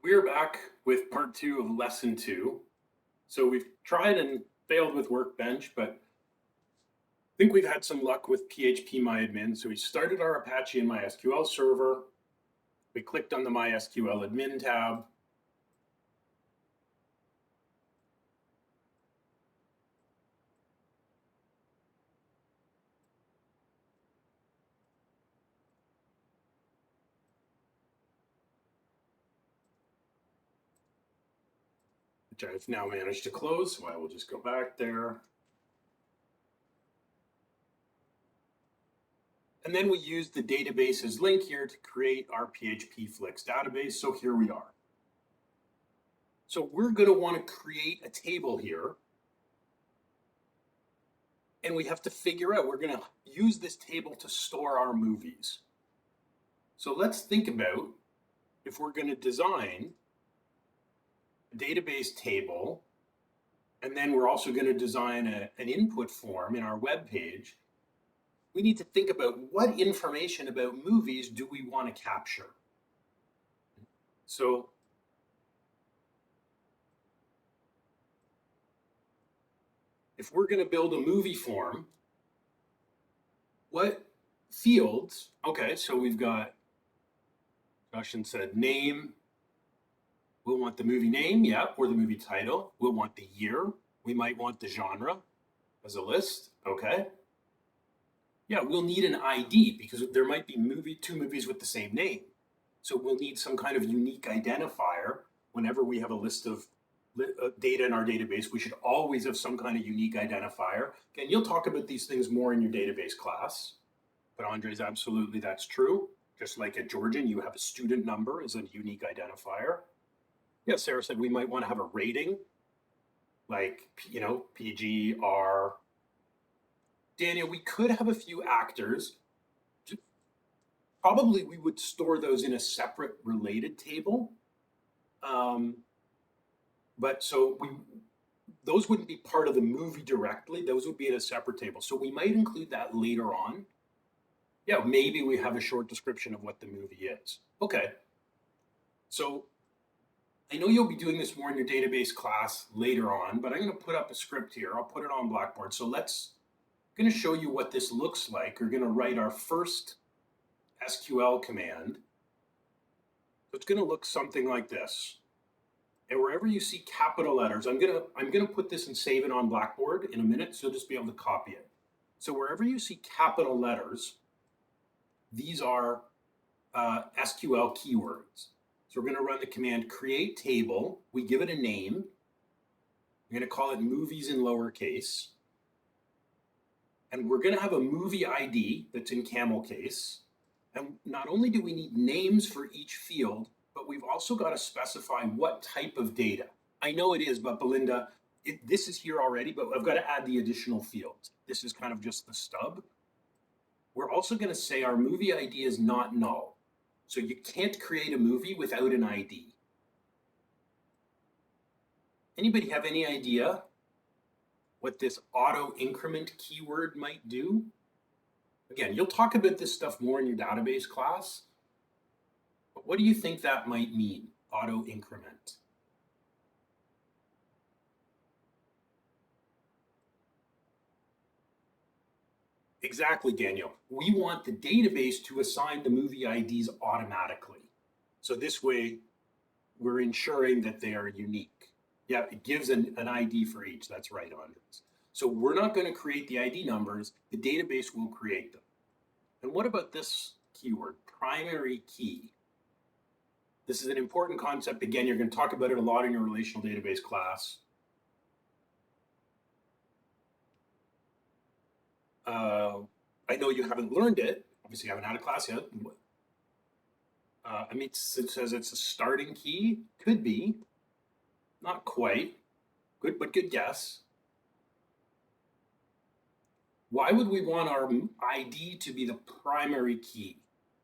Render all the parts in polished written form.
We're back with part 2 of lesson 2. So we've tried and failed with Workbench, but I think we've had some luck with phpMyAdmin. So we started our Apache and MySQL server. We clicked on the MySQL admin tab. Which I've now managed to close, so I will just go back there. And then we used the databases link here to create our PHPFlix database. So here we are. So we're going to want to create a table here. And we have to figure out, we're going to use this table to store our movies. So let's think about if we're going to design a database table, and then we're also going to design an input form in our web page. We need to think about what information about movies do we want to capture. So if we're going to build a movie form, what fields? Okay, so we've got, Joshua said name. We'll want the movie name, yeah, or the movie title. We'll want the year. We might want the genre as a list, okay. Yeah, we'll need an ID because there might be two movies with the same name. So we'll need some kind of unique identifier whenever we have a list of data in our database. We should always have some kind of unique identifier. Again, you'll talk about these things more in your database class, but Andre's absolutely, that's true. Just like at Georgian, you have a student number as a unique identifier. Yeah, Sarah said we might want to have a rating, like, PG, R. Daniel, we could have a few actors. Probably we would store those in a separate related table. But so those wouldn't be part of the movie directly. Those would be in a separate table. So we might include that later on. Yeah, maybe we have a short description of what the movie is. Okay. So I know you'll be doing this more in your database class later on, but I'm going to put up a script here. I'll put it on Blackboard. So I'm going to show you what this looks like. We're going to write our first SQL command. So it's going to look something like this. And wherever you see capital letters, I'm going to put this and save it on Blackboard in a minute, so you'll just be able to copy it. So wherever you see capital letters, these are SQL keywords. So we're going to run the command create table. We give it a name. We're going to call it movies in lowercase. And we're going to have a movie ID that's in camel case. And not only do we need names for each field, but we've also got to specify what type of data. I know it is, but Belinda, this is here already, but I've got to add the additional fields. This is kind of just the stub. We're also going to say our movie ID is not null. So you can't create a movie without an ID. Anybody have any idea what this auto increment keyword might do? Again, you'll talk about this stuff more in your database class, but what do you think that might mean, auto increment? Exactly, Daniel. We want the database to assign the movie IDs automatically. So this way, we're ensuring that they are unique. Yeah, it gives an ID for each. That's right, Andres. So we're not going to create the ID numbers. The database will create them. And what about this keyword, primary key? This is an important concept. Again, you're going to talk about it a lot in your relational database class. I know you haven't learned it. Obviously, you haven't had a class yet. I mean, it says it's a starting key. Could be. Not quite. Good, but good guess. Why would we want our ID to be the primary key?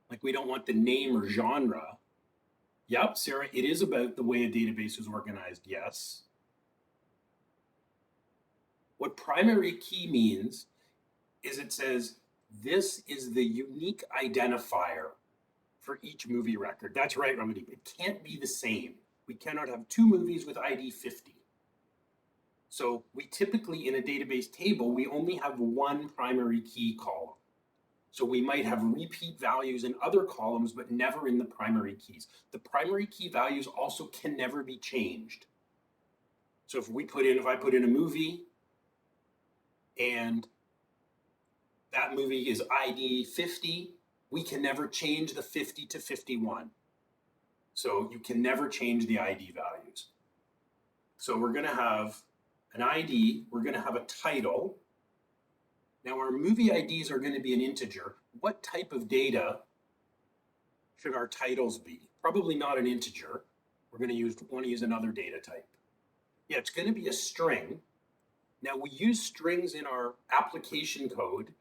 Like we don't want the name or genre. Yep, Sarah, it is about the way a database is organized, yes. What primary key means is it says this is the unique identifier for each movie record. That's right, Remedy. It can't be the same. we cannot have two movies with ID 50. So we typically, in a database table, we only have one primary key column. So we might have repeat values in other columns, but never in the primary keys. The primary key values also can never be changed. So if I put in a movie and that movie is ID 50, we can never change the 50 to 51. So you can never change the ID values. So we're gonna have an ID, we're gonna have a title. Now our movie IDs are gonna be an integer. What type of data should our titles be? Probably not an integer. We're gonna want to use another data type. Yeah, it's gonna be a string. Now we use strings in our application code.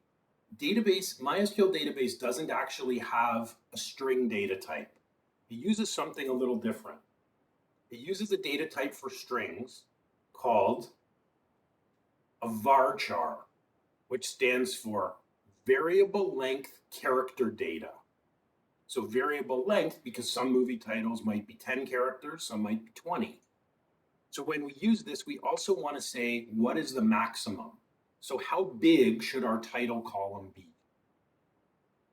MySQL database doesn't actually have a string data type. It uses something a little different. It uses a data type for strings called a varchar, which stands for variable length character data. So variable length, because some movie titles might be 10 characters, some might be 20. So when we use this, we also want to say, what is the maximum? So how big should our title column be?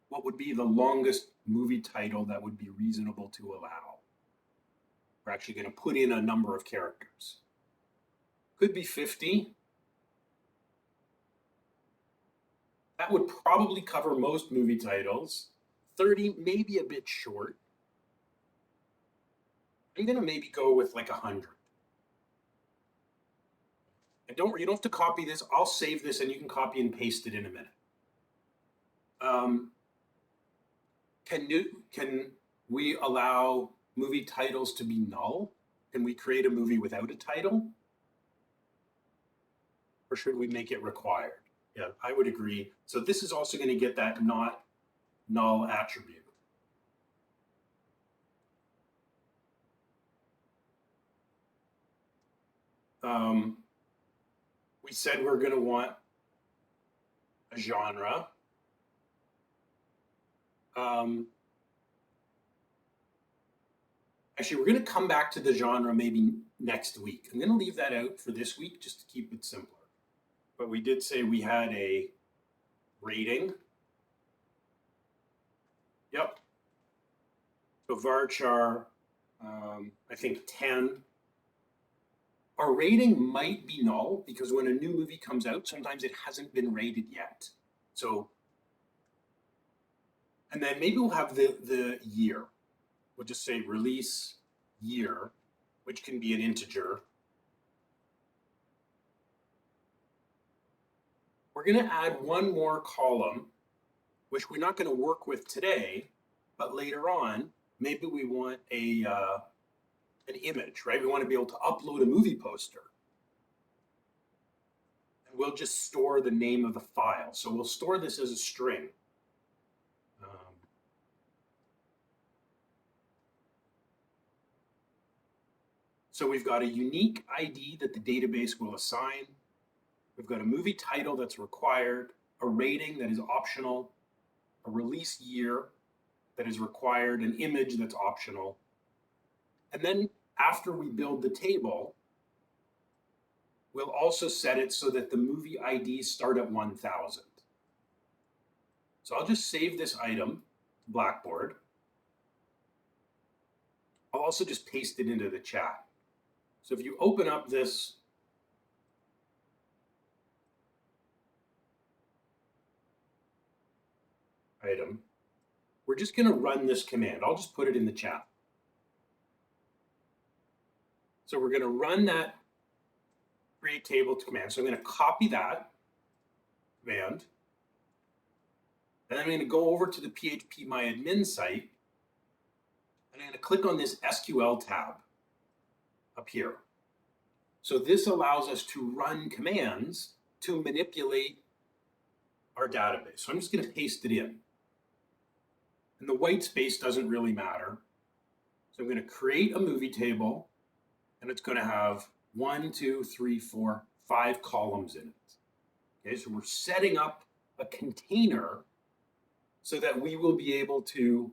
What would be the longest movie title that would be reasonable to allow? We're actually going to put in a number of characters. Could be 50. That would probably cover most movie titles. 30, maybe a bit short. I'm going to maybe go with like 100. And you don't have to copy this. I'll save this and you can copy and paste it in a minute. Can we allow movie titles to be null? Can we create a movie without a title? Or should we make it required? Yeah, I would agree. So this is also going to get that not null attribute. We said we're going to want a genre. Actually, we're going to come back to the genre maybe next week. I'm going to leave that out for this week just to keep it simpler. But we did say we had a rating. Yep. So varchar, I think 10. Our rating might be null because when a new movie comes out, sometimes it hasn't been rated yet. So, and then maybe we'll have the year. We'll just say release year, which can be an integer. We're going to add one more column, which we're not going to work with today, but later on, maybe we want an image, right? We want to be able to upload a movie poster. And we'll just store the name of the file. So we'll store this as a string. So we've got a unique ID that the database will assign. We've got a movie title that's required, a rating that is optional, a release year that is required, an image that's optional. And then after we build the table, we'll also set it so that the movie IDs start at 1000. So I'll just save this item to Blackboard. I'll also just paste it into the chat. So if you open up this item, we're just going to run this command. I'll just put it in the chat. So we're going to run that create table command. So I'm going to copy that command. And I'm going to go over to the phpMyAdmin site. And I'm going to click on this SQL tab up here. So this allows us to run commands to manipulate our database. So I'm just going to paste it in. And the white space doesn't really matter. So I'm going to create a movie table, and it's going to have 1, 2, 3, 4, 5 columns in it. Okay, so we're setting up a container so that we will be able to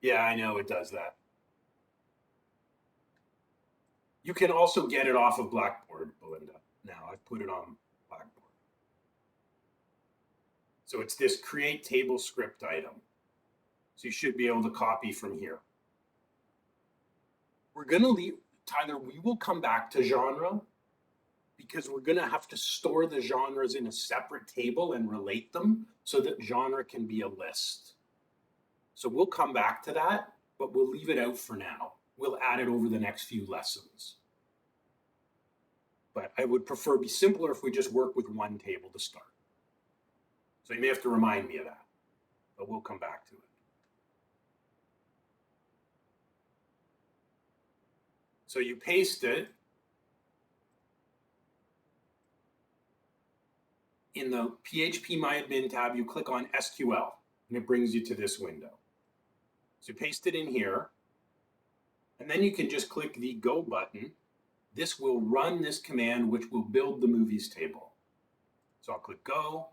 Yeah, I know it does that. You can also get it off of Blackboard, Belinda. Now I've put it on Blackboard. So it's this create table script item. So you should be able to copy from here. We're going to leave, Tyler, we will come back to genre because we're going to have to store the genres in a separate table and relate them so that genre can be a list. So we'll come back to that, but we'll leave it out for now. We'll add it over the next few lessons. But I would prefer be simpler if we just work with one table to start. So you may have to remind me of that, but we'll come back to it. So you paste it in the phpMyAdmin tab, you click on SQL, and it brings you to this window. So you paste it in here, and then you can just click the Go button. This will run this command, which will build the movies table. So I'll click Go,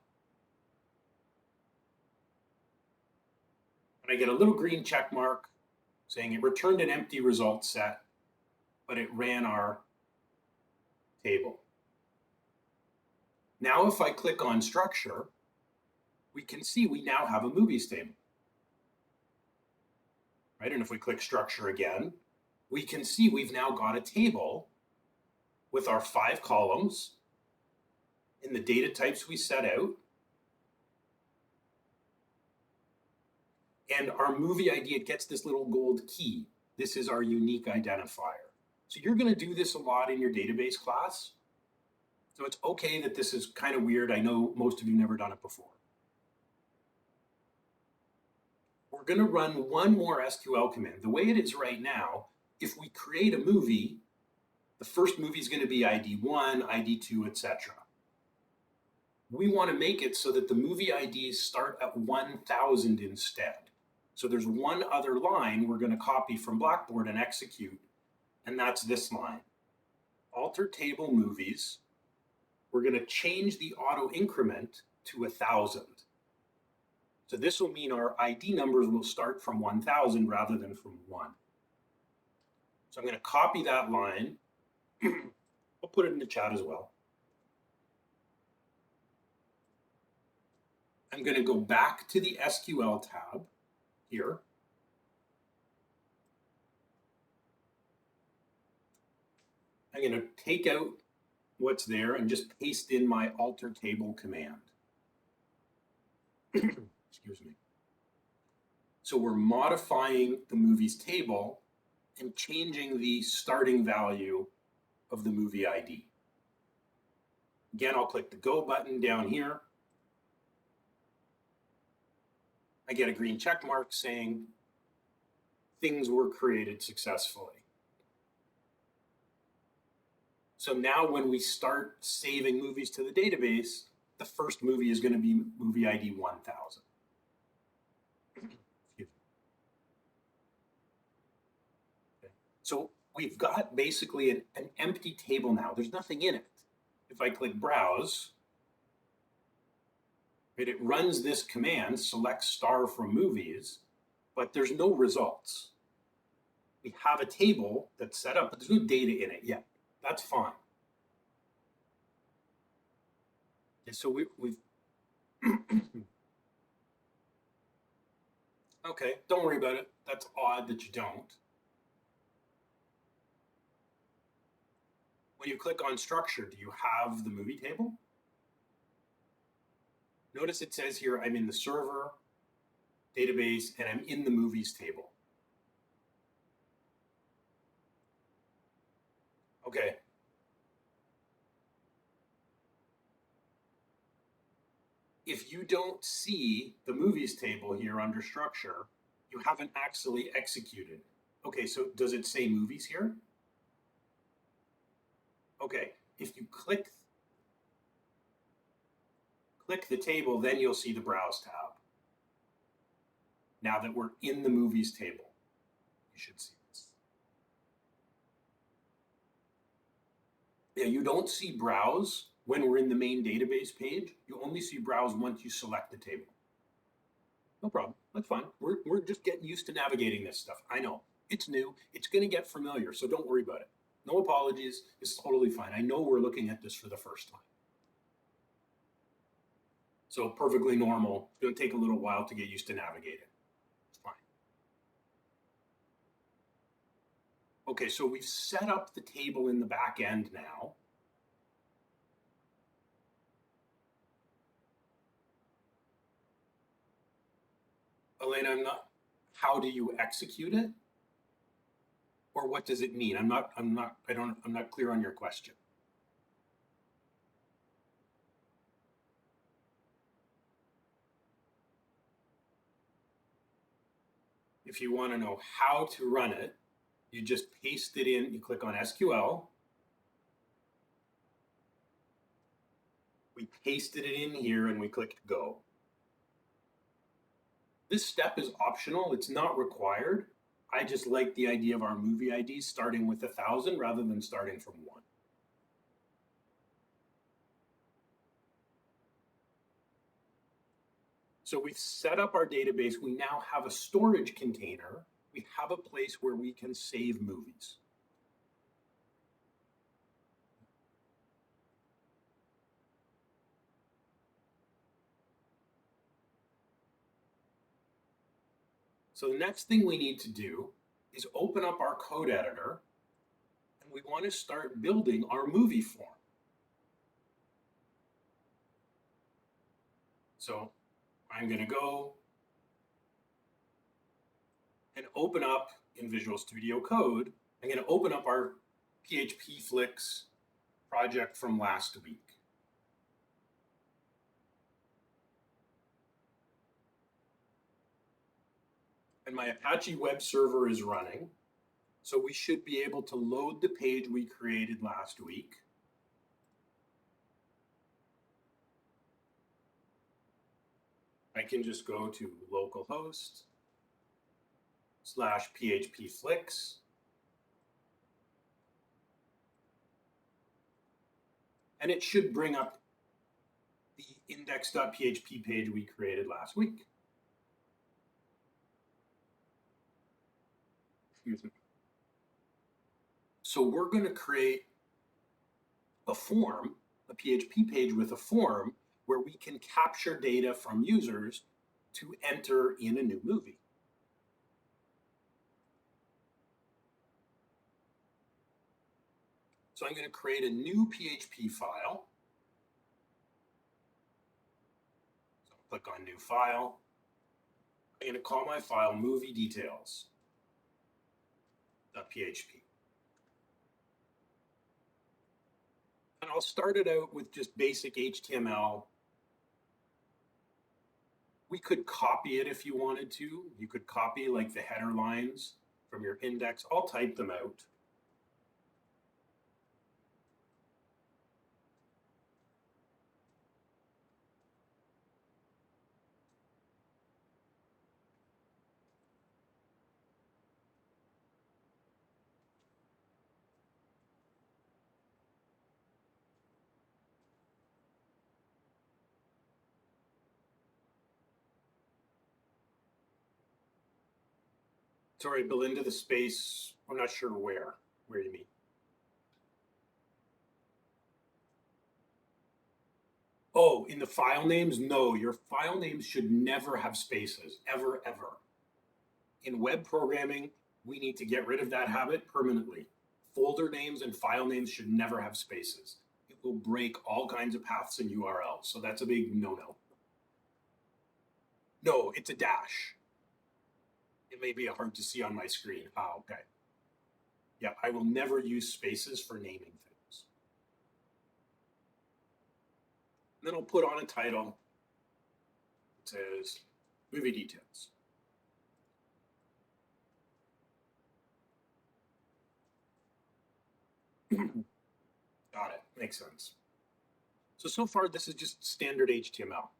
and I get a little green check mark saying it returned an empty result set, but it ran our table. Now, if I click on structure, we can see we now have a movies table. Right? And if we click structure again, we can see we've now got a table with our 5 columns in the data types we set out. And our movie ID, it gets this little gold key. This is our unique identifier. So you're going to do this a lot in your database class. So it's okay that this is kind of weird. I know most of you never done it before. We're going to run one more SQL command. The way it is right now, if we create a movie, the first movie is going to be ID 1, ID 2, etc. We want to make it so that the movie IDs start at 1000 instead. So there's one other line we're going to copy from Blackboard and execute, and that's this line. Alter table movies. We're going to change the auto increment to 1000. So this will mean our ID numbers will start from 1000 rather than from 1. So I'm going to copy that line. I'll put it in the chat as well. I'm going to go back to the SQL tab here. I'm going to take out what's there and just paste in my alter table command. Excuse me. So we're modifying the movies table and changing the starting value of the movie ID. Again, I'll click the Go button down here. I get a green check mark saying things were created successfully. So now when we start saving movies to the database, the first movie is going to be movie ID 1000. Okay. So we've got basically an empty table now. There's nothing in it. If I click Browse, it runs this command, select star from movies, but there's no results. We have a table that's set up, but there's no data in it yet. That's fine. Okay, so we've okay, don't worry about it. That's odd that you don't. When you click on structure, do you have the movie table? Notice it says here, I'm in the server, database, and I'm in the movies table. Okay. If you don't see the movies table here under structure, you haven't actually executed. Okay, so does it say movies here? Okay, if you click the table, then you'll see the Browse tab. Now that we're in the movies table, you should see this. Yeah, you don't see Browse when we're in the main database page. You only see Browse once you select the table. No problem. That's fine. We're just getting used to navigating this stuff. I know it's new. It's going to get familiar, so don't worry about it. No apologies. It's totally fine. I know we're looking at this for the first time. So perfectly normal. It's going to take a little while to get used to navigating. It's fine. Okay, so we've set up the table in the back end now. Elena, how do you execute it? Or what does it mean? I'm not clear on your question. If you want to know how to run it, you just paste it in, you click on SQL. We pasted it in here and we clicked go. This step is optional. It's not required. I just like the idea of our movie IDs starting with 1,000 rather than starting from 1. So we've set up our database. We now have a storage container. We have a place where we can save movies. So the next thing we need to do is open up our code editor, and we want to start building our movie form. So I'm going to go and open up in Visual Studio Code. I'm going to open up our PHP Flicks project from last week. And my Apache web server is running. So we should be able to load the page we created last week. I can just go to localhost /PHP Flicks. And it should bring up the index.php page we created last week. Excuse me. So we're going to create a form, a PHP page with a form where we can capture data from users to enter in a new movie. So I'm going to create a new PHP file. So I'll click on New File. I'm going to call my file Movie Details.php. And I'll start it out with just basic HTML. We could copy it if you wanted to. You could copy like the header lines from your index. I'll type them out. Sorry, Belinda, the space, I'm not sure where you mean. Oh, in the file names? No, your file names should never have spaces, ever, ever. In web programming, we need to get rid of that habit permanently. Folder names and file names should never have spaces. It will break all kinds of paths and URLs, so that's a big no-no. No, it's a dash. It may be hard to see on my screen. Ah, okay. Yeah, I will never use spaces for naming things. And then I'll put on a title. It says movie details. Got it. Makes sense. So far, this is just standard HTML.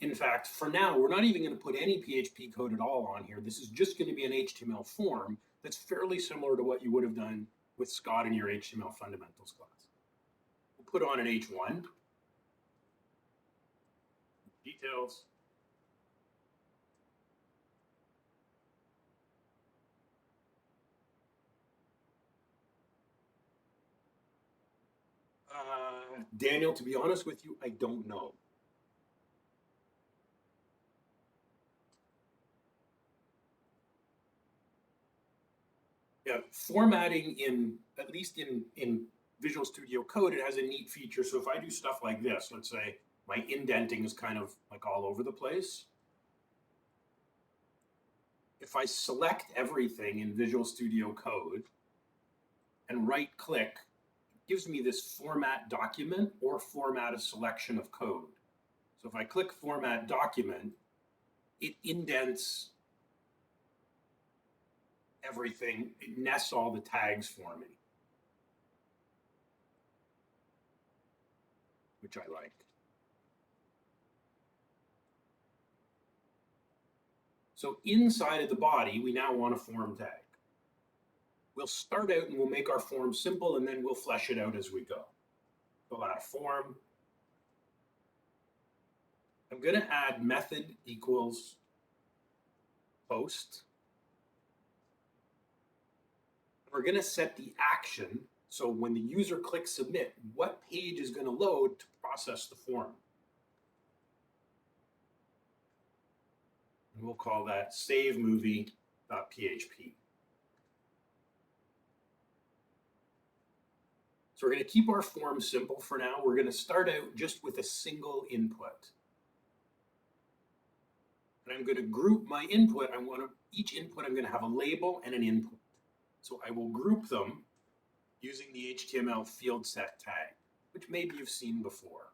In fact, for now, we're not even going to put any PHP code at all on here. This is just going to be an HTML form that's fairly similar to what you would have done with Scott in your HTML fundamentals class. We'll put on an H1. Details. Daniel, to be honest with you, I don't know. Yeah, formatting at least in Visual Studio Code, it has a neat feature. So if I do stuff like this, let's say my indenting is kind of like all over the place. If I select everything in Visual Studio Code and right click, it gives me this format document or format a selection of code. So if I click format document, it indents everything, it nests all the tags for me, which I like. So inside of the body, we now want a form tag. We'll start out and we'll make our form simple, and then we'll flesh it out as we go. We'll add a form. I'm going to add method equals post. We're going to set the action. So when the user clicks submit, what page is going to load to process the form? And we'll call that savemovie.php. So we're going to keep our form simple for now. We're going to start out just with a single input. And I'm going to group my input. Each input, I'm going to have a label and an input. So I will group them using the HTML field set tag, which maybe you've seen before.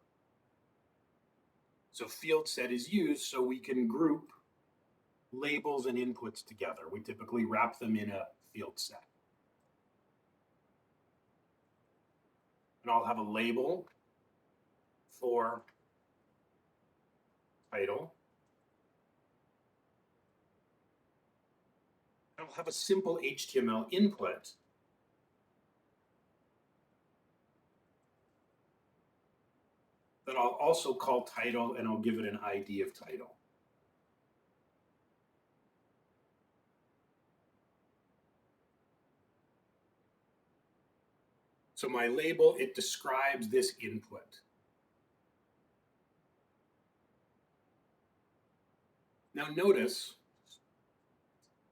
So field set is used so we can group labels and inputs together. We typically wrap them in a field set. And I'll have a label for title. I'll have a simple HTML input that I'll also call title, and I'll give it an ID of title. So my label, it describes this input. Now notice,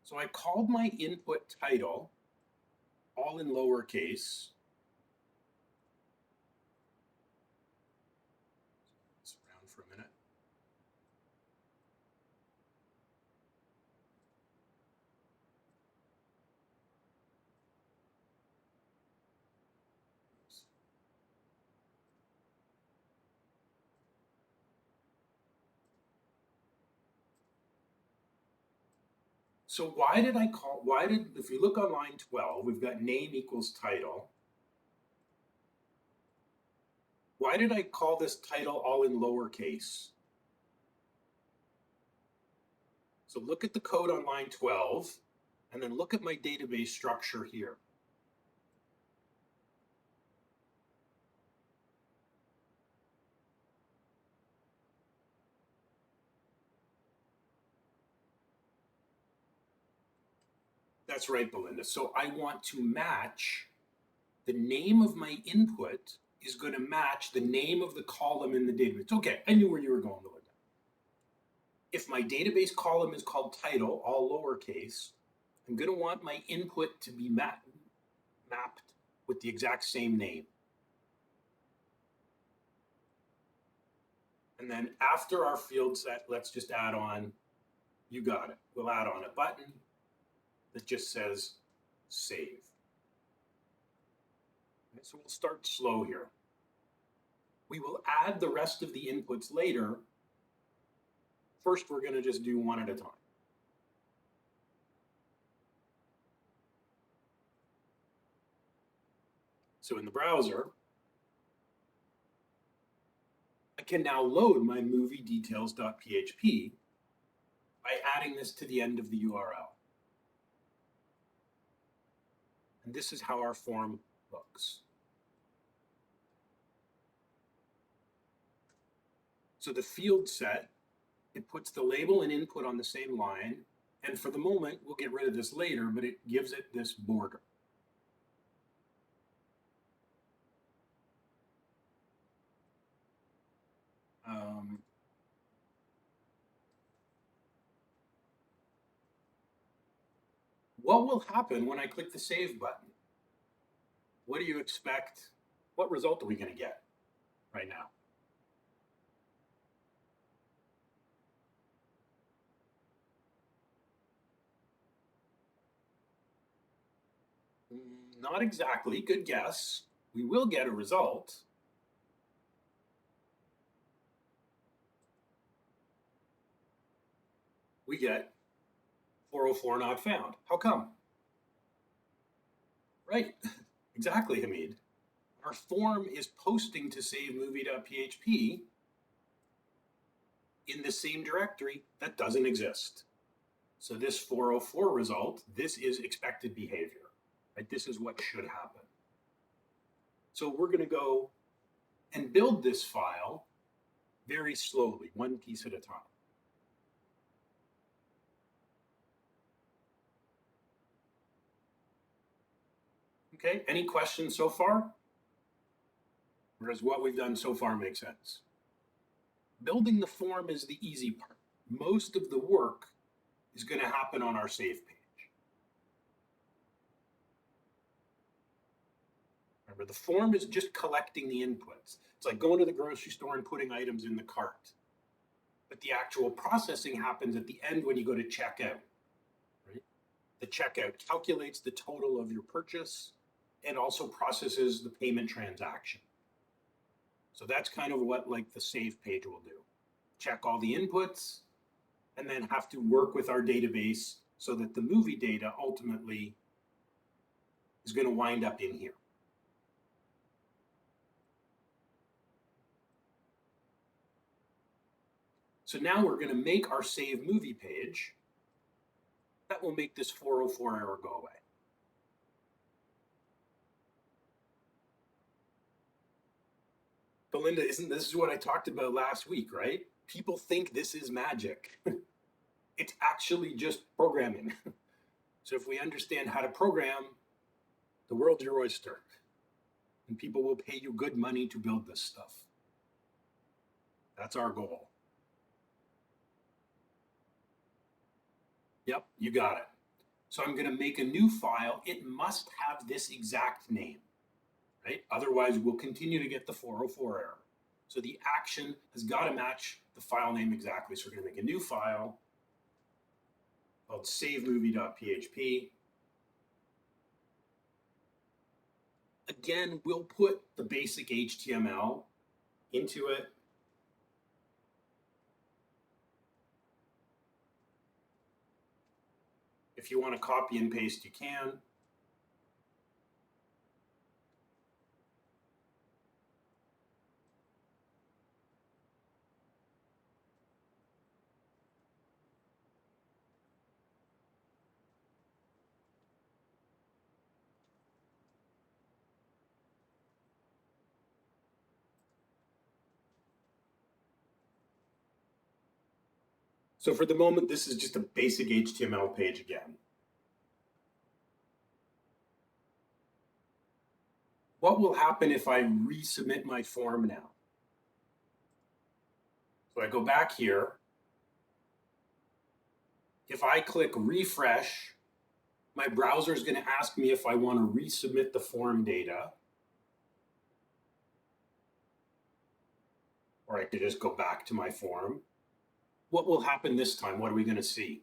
so I called my input title, all in lowercase. It's around for a minute. So if you look on line 12, we've got name equals title. Why did I call this title all in lowercase? So look at the code on line 12, and then look at my database structure here. That's right, Belinda. So I want to match the name of my input is going to match the name of the column in the database. Okay, I knew where you were going, Belinda. If my database column is called title, all lowercase, I'm going to want my input to be mapped with the exact same name. And then after our field set, let's just add on, you got it. We'll add on a button that just says save. Okay, so we'll start slow here. We will add the rest of the inputs later. First, we're going to just do one at a time. So in the browser, I can now load my movie details.php by adding this to the end of the URL. And this is how our form looks. So the field set, it puts the label and input on the same line. And for the moment, we'll get rid of this later, but it gives it this border. What will happen when I click the save button? What do you expect? What result are we going to get right now? Not exactly. Good guess. We will get a result. We get 404 not found. How come? Right. Exactly, Hamid. Our form is posting to savemovie.php in the same directory that doesn't exist. So this 404 result, this is expected behavior, right? This is what should happen. So we're going to go and build this file very slowly, one piece at a time. Okay, any questions so far? Or does what we've done so far make sense? Building the form is the easy part. Most of the work is going to happen on our save page. Remember, the form is just collecting the inputs. It's like going to the grocery store and putting items in the cart. But the actual processing happens at the end when you go to checkout. Right? The checkout calculates the total of your purchase and also processes the payment transaction. So that's kind of what like the save page will do. Check all the inputs and then have to work with our database so that the movie data ultimately is going to wind up in here. So now we're going to make our save movie page. That will make this 404 error go away. Belinda, isn't this what I talked about last week, right? People think this is magic. It's actually just programming. So if we understand how to program, the world's your oyster. And people will pay you good money to build this stuff. That's our goal. Yep, you got it. So I'm going to make a new file. It must have this exact name, right? Otherwise, we'll continue to get the 404 error. So the action has got to match the file name exactly. So we're going to make a new file called savemovie.php. Again, we'll put the basic HTML into it. If you want to copy and paste, you can. So for the moment, this is just a basic HTML page again. What will happen if I resubmit my form now? So I go back here. If I click refresh, my browser is going to ask me if I want to resubmit the form data. Or I could just go back to my form. What will happen this time? What are we going to see?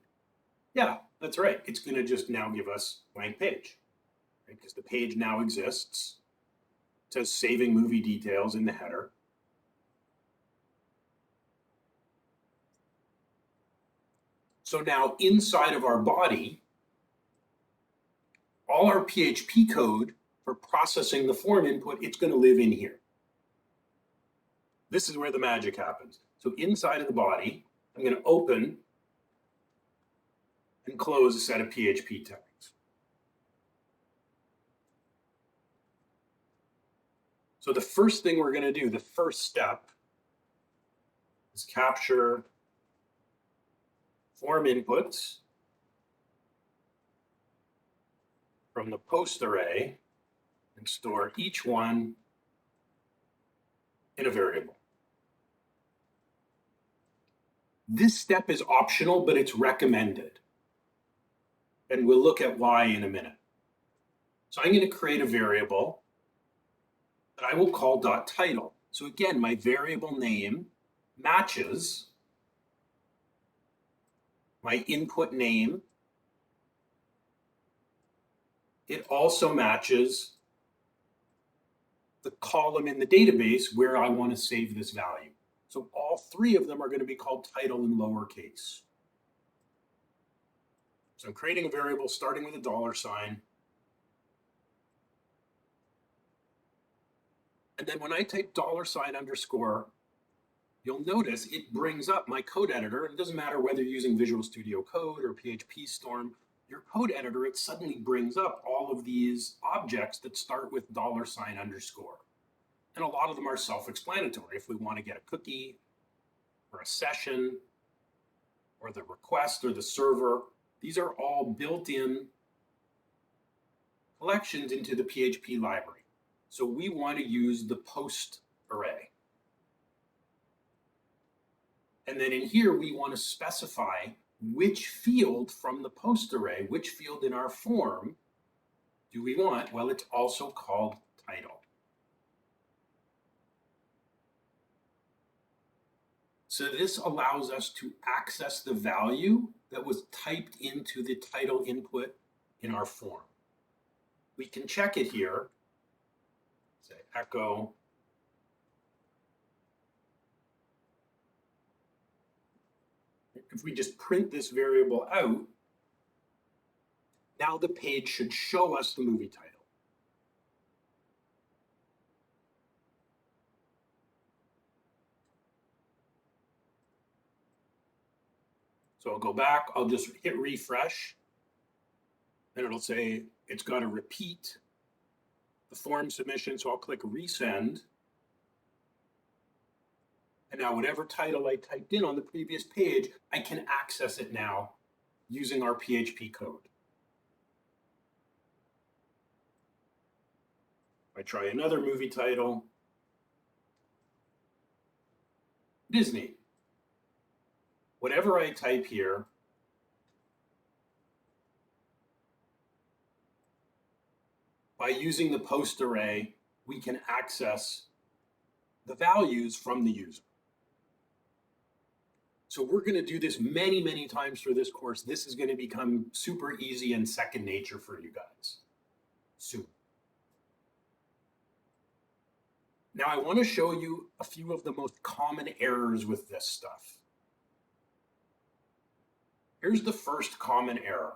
Yeah, that's right. It's going to just now give us blank page, right? Because the page now exists. It says saving movie details in the header. So now inside of our body, all our PHP code for processing the form input, it's going to live in here. This is where the magic happens. So inside of the body, I'm going to open and close a set of PHP tags. So the first thing we're going to do, the first step, is capture form inputs from the post array and store each one in a variable. This step is optional, but it's recommended. And we'll look at why in a minute. So I'm going to create a variable that I will call .title. So again, my variable name matches my input name. It also matches the column in the database where I want to save this value. So all three of them are going to be called title in lowercase. So I'm creating a variable starting with a $sign. And then when I type $_ you'll notice it brings up my code editor. It doesn't matter whether you're using Visual Studio Code or PHP Storm, your code editor, it suddenly brings up all of these objects that start with $_. And a lot of them are self-explanatory. If we want to get a cookie or a session or the request or the server, these are all built-in collections into the PHP library. So we want to use the post array. And then in here, we want to specify which field from the post array, which field in our form do we want? Well, it's also called title. So this allows us to access the value that was typed into the title input in our form. We can check it here. Say echo if we just print this variable out, now the page should show us the movie title. So I'll go back, I'll just hit refresh, and it'll say it's got to repeat the form submission, so I'll click resend. And now whatever title I typed in on the previous page, I can access it now using our PHP code. If I try another movie title, Disney. Whatever I type here, by using the post array, we can access the values from the user. So we're going to do this many, many times for this course. This is going to become super easy and second nature for you guys soon. Now I want to show you a few of the most common errors with this stuff. Here's the first common error.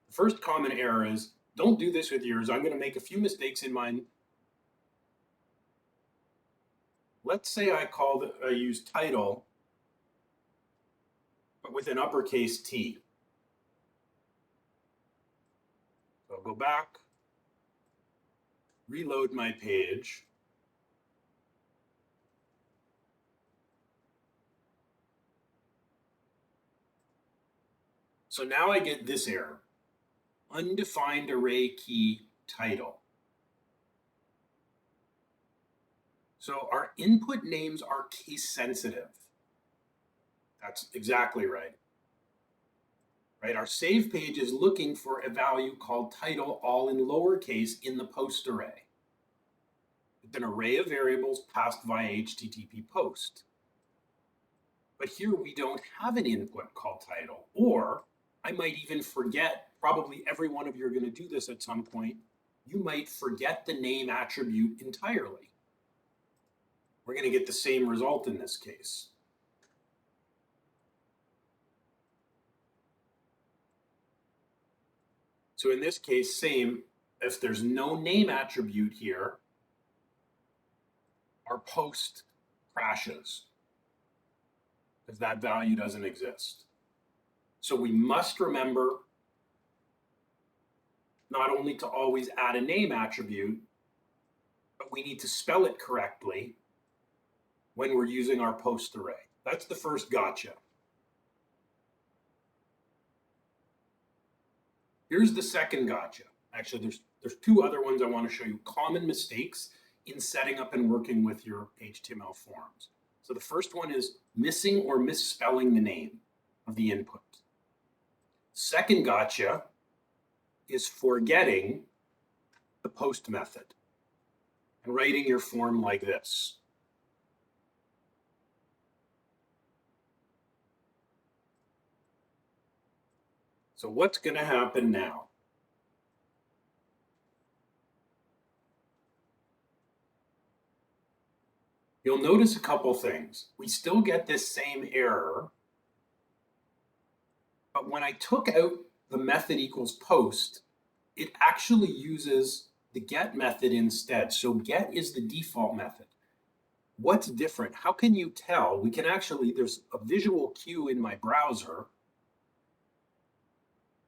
The first common error is, don't do this with yours. I'm going to make a few mistakes in mine. Let's say I use title, but with an uppercase T. So I'll go back, reload my page. So now I get this error, undefined array key title. So our input names are case sensitive. That's exactly right. Right, our save page is looking for a value called title all in lowercase in the post array. It's an array of variables passed via HTTP post. But here we don't have an input called title, or I might even forget, probably every one of you are going to do this at some point, you might forget the name attribute entirely. We're going to get the same result in this case. So in this case, same, if there's no name attribute here, our post crashes because that value doesn't exist. So we must remember not only to always add a name attribute, but we need to spell it correctly when we're using our post array. That's the first gotcha. Here's the second gotcha. Actually, there's two other ones I want to show you. Common mistakes in setting up and working with your HTML forms. So the first one is missing or misspelling the name of the input. Second gotcha is forgetting the post method and writing your form like this. So what's going to happen now? You'll notice a couple things. We still get this same error, but when I took out the method equals post, it actually uses the get method instead. So get is the default method. What's different? How can you tell? We can actually, there's a visual cue in my browser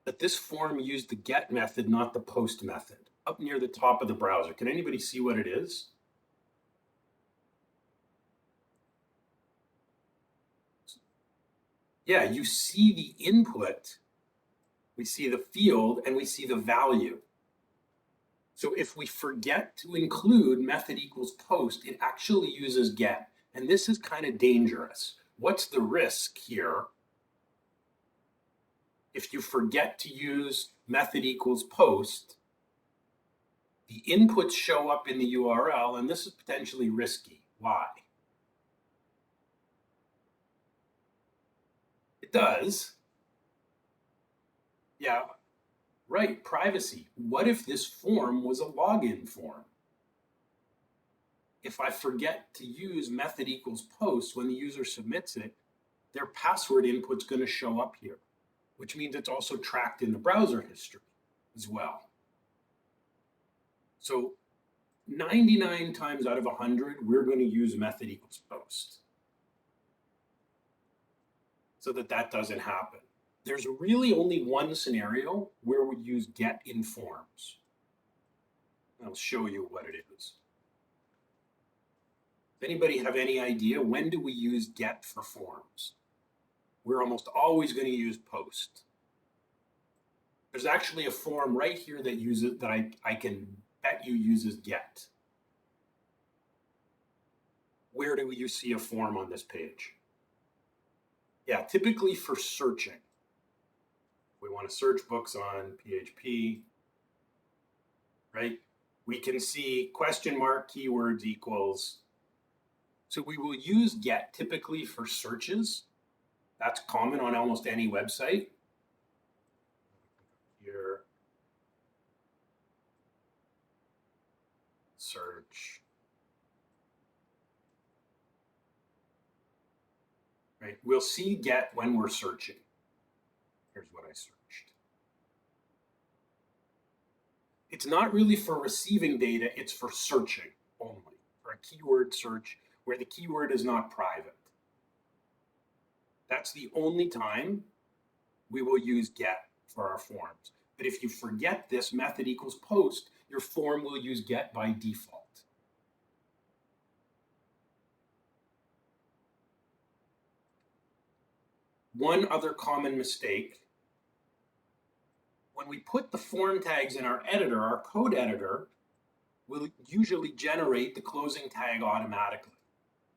that this form used the get method, not the post method, up near the top of the browser. Can anybody see what it is? Yeah, you see the input, we see the field, and we see the value. So if we forget to include method equals post, it actually uses get. And this is kind of dangerous. What's the risk here? If you forget to use method equals post, the inputs show up in the URL, and this is potentially risky. Why? It does. Yeah, right, privacy. What if this form was a login form? If I forget to use method equals post when the user submits it, their password input's going to show up here, which means it's also tracked in the browser history as well. So 99 times out of 100, we're going to use method equals post so that doesn't happen. There's really only one scenario where we use get in forms. I'll show you what it is. Does anybody have any idea when do we use get for forms? We're almost always going to use post. There's actually a form right here that uses that I can bet you uses get. Where do you see a form on this page? Yeah, typically for searching. We want to search books on PHP, right? We can see question mark keywords equals. So we will use get typically for searches. That's common on almost any website. Here, search. Right, we'll see get when we're searching. Here's what I searched. It's not really for receiving data, it's for searching only, for a keyword search where the keyword is not private. That's the only time we will use get for our forms. But if you forget this method equals post, your form will use get by default. One other common mistake, when we put the form tags in our editor, our code editor will usually generate the closing tag automatically.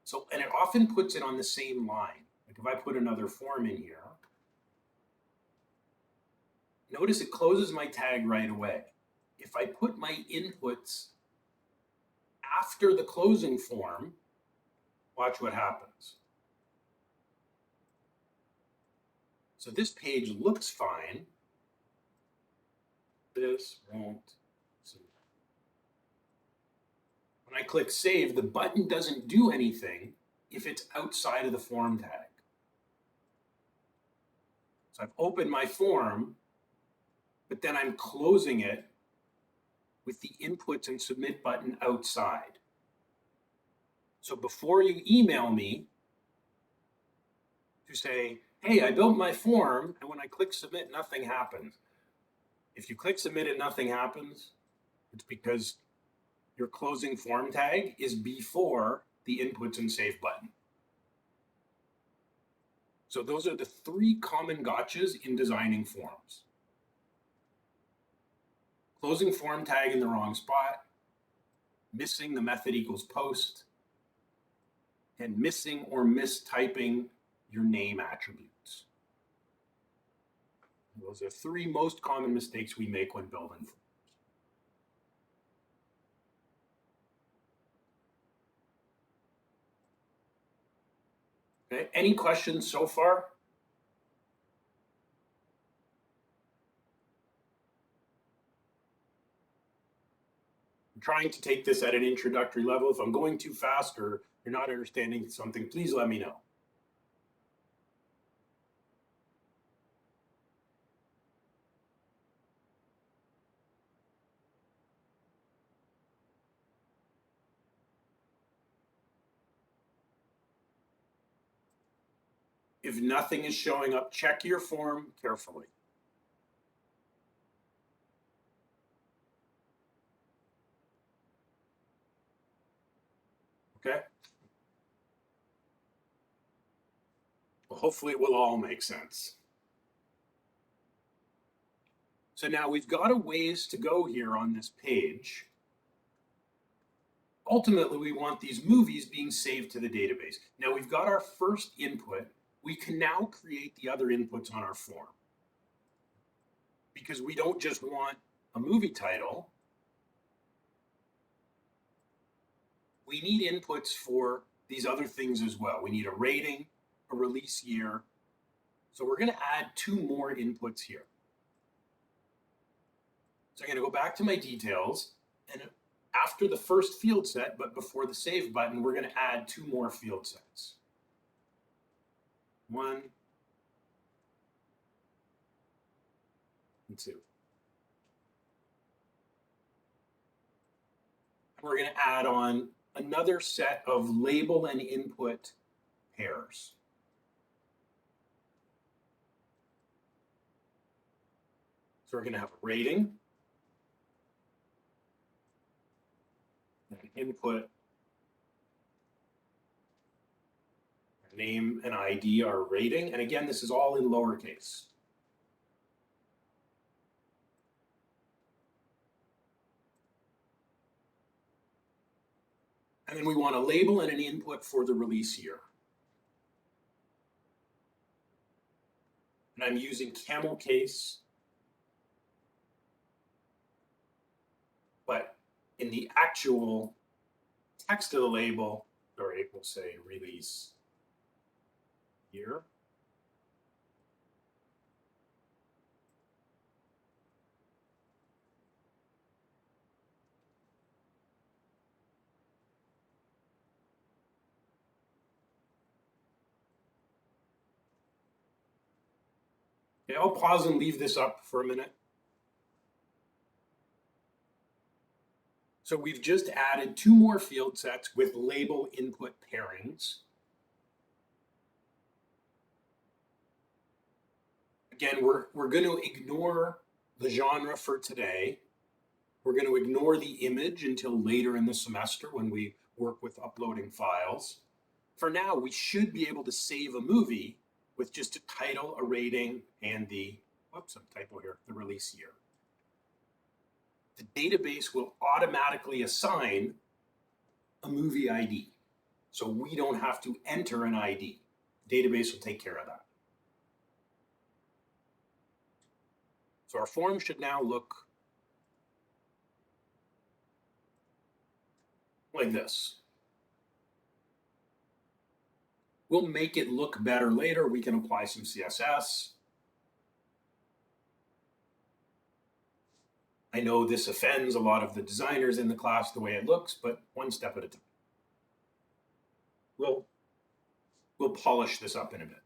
So, and it often puts it on the same line. Like if I put another form in here, notice it closes my tag right away. If I put my inputs after the closing form, watch what happens. So this page looks fine. This won't. When I click save, the button doesn't do anything if it's outside of the form tag. So I've opened my form, but then I'm closing it with the inputs and submit button outside. So before you email me to say, hey, I built my form, and when I click submit, nothing happens. If you click submit and nothing happens, it's because your closing form tag is before the inputs and save button. So those are the three common gotchas in designing forms. Closing form tag in the wrong spot, missing the method equals post, and missing or mistyping your name attributes. Those are three most common mistakes we make when building forms. Okay, any questions so far? I'm trying to take this at an introductory level. If I'm going too fast or you're not understanding something, please let me know. If nothing is showing up, check your form carefully. Okay? Well, hopefully it will all make sense. So now we've got a ways to go here on this page. Ultimately, we want these movies being saved to the database. Now we've got our first input. We can now create the other inputs on our form. Because we don't just want a movie title. We need inputs for these other things as well. We need a rating, a release year. So we're going to add two more inputs here. So I'm going to go back to my details, and after the first field set, but before the save button, we're going to add two more field sets. 1 and 2. We're going to add on another set of label and input pairs. So we're going to have a rating, an input, our name and ID, our rating. And again, this is all in lowercase. And then we want a label and an input for the release year. And I'm using camel case. But in the actual text of the label, or it will say release year. Okay, I'll pause and leave this up for a minute. So we've just added two more field sets with label input pairings. Again, we're going to ignore the genre for today. We're going to ignore the image until later in the semester when we work with uploading files. For now, we should be able to save a movie with just a title, a rating, and the, whoops, some typo here, the release year. The database will automatically assign a movie ID. So we don't have to enter an ID. The database will take care of that. So our form should now look like this. We'll make it look better later. We can apply some CSS. I know this offends a lot of the designers in the class the way it looks, but one step at a time. We'll polish this up in a bit.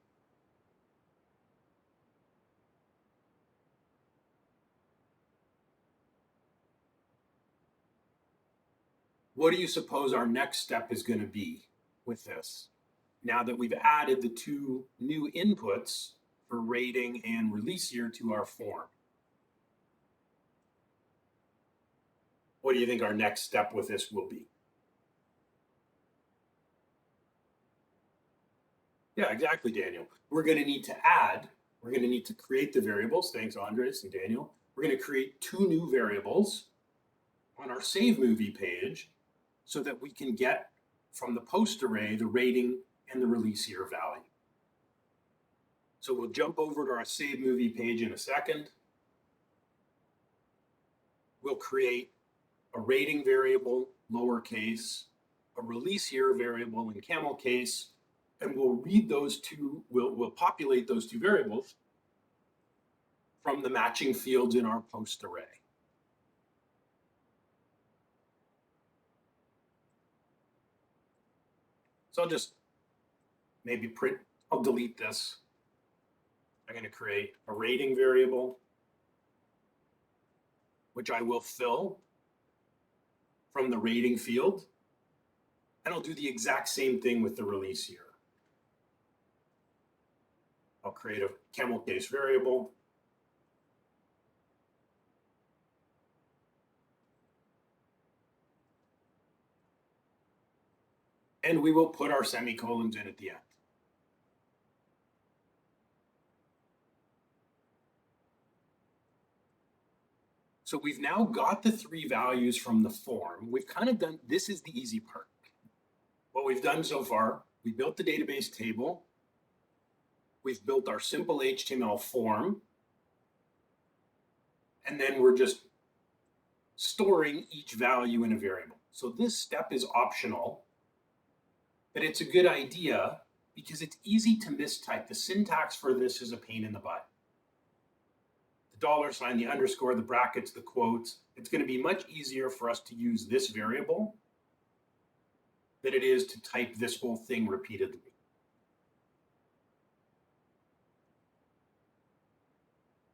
What do you suppose our next step is going to be with this? Now that we've added the two new inputs for rating and release year to our form. What do you think our next step with this will be? Yeah, exactly, Daniel. We're going to need to add, we're going to need to create the variables. Thanks, Andres and Daniel. We're going to create two new variables on our save movie page so that we can get from the post array the rating and the release year value. So we'll jump over to our save movie page in a second. We'll create a rating variable, lowercase, a release year variable in camel case, and we'll read those two, we'll populate those two variables from the matching fields in our post array. So I'll just maybe I'll delete this. I'm going to create a rating variable, which I will fill from the rating field. And I'll do the exact same thing with the release year. I'll create a camel case variable. And we will put our semicolons in at the end. So we've now got the three values from the form. We've kind of done, this is the easy part. What we've done so far, we built the database table. We've built our simple HTML form. And then we're just storing each value in a variable. So this step is optional, but it's a good idea because it's easy to mistype. The syntax for this is a pain in the butt. The $, the underscore, the brackets, the quotes. It's going to be much easier for us to use this variable than it is to type this whole thing repeatedly.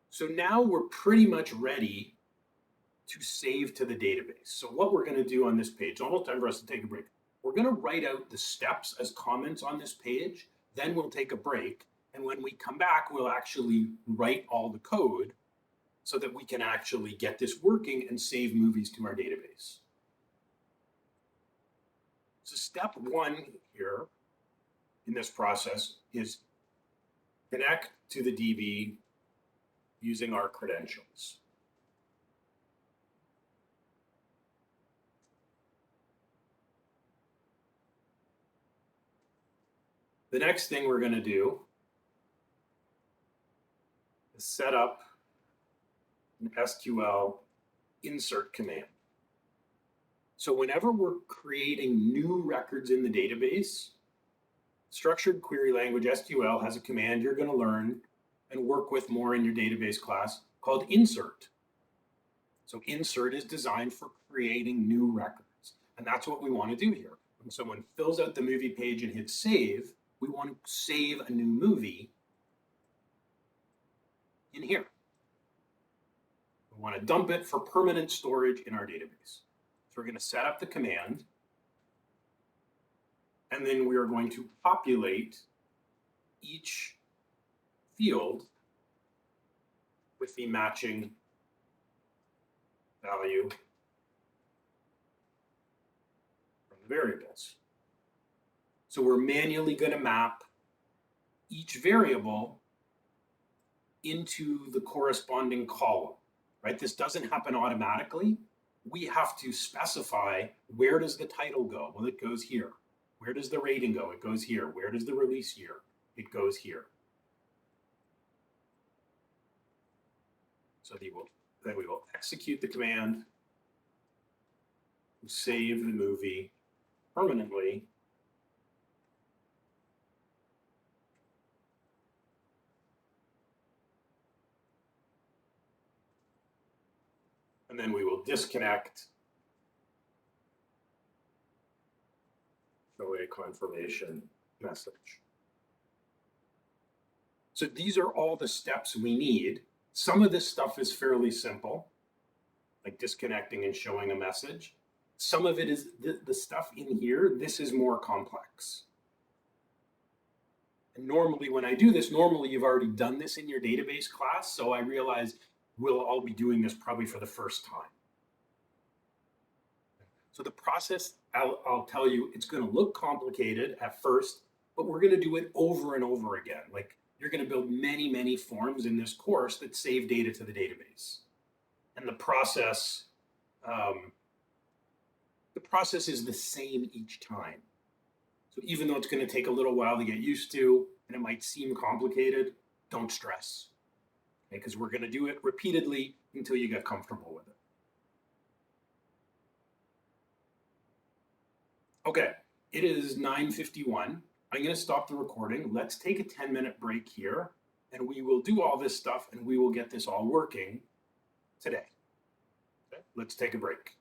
So now we're pretty much ready to save to the database. So what we're going to do on this page, almost time for us to take a break. We're going to write out the steps as comments on this page, then we'll take a break. And when we come back, we'll actually write all the code so that we can actually get this working and save movies to our database. So step one here in this process is connect to the DB using our credentials. The next thing we're going to do is set up an SQL Insert Command. So whenever we're creating new records in the database, structured query language SQL has a command you're going to learn and work with more in your database class called insert. So insert is designed for creating new records. And that's what we want to do here. When someone fills out the movie page and hits save, we want to save a new movie in here. We want to dump it for permanent storage in our database. So we're going to set up the command, and then we are going to populate each field with the matching value from the variables. So we're manually going to map each variable into the corresponding column, right? This doesn't happen automatically. We have to specify, where does the title go? Well, it goes here. Where does the rating go? It goes here. Where does the release year? It goes here. So then we will execute the command, save the movie permanently. And then we will disconnect, show a confirmation message. So these are all the steps we need. Some of this stuff is fairly simple, like disconnecting and showing a message. Some of it is the stuff in here, this is more complex. And normally when I do this, normally you've already done this in your database class, so I realize we'll all be doing this probably for the first time. So the process, I'll tell you, it's going to look complicated at first, but we're going to do it over and over again. Like you're going to build many, many forms in this course that save data to the database. And the process is the same each time. So even though it's going to take a little while to get used to, and it might seem complicated, don't stress, okay? Because we're going to do it repeatedly until you get comfortable with it. Okay, it is 9:51. I'm going to stop the recording. Let's take a 10-minute break here, and we will do all this stuff, and we will get this all working today. Okay, let's take a break.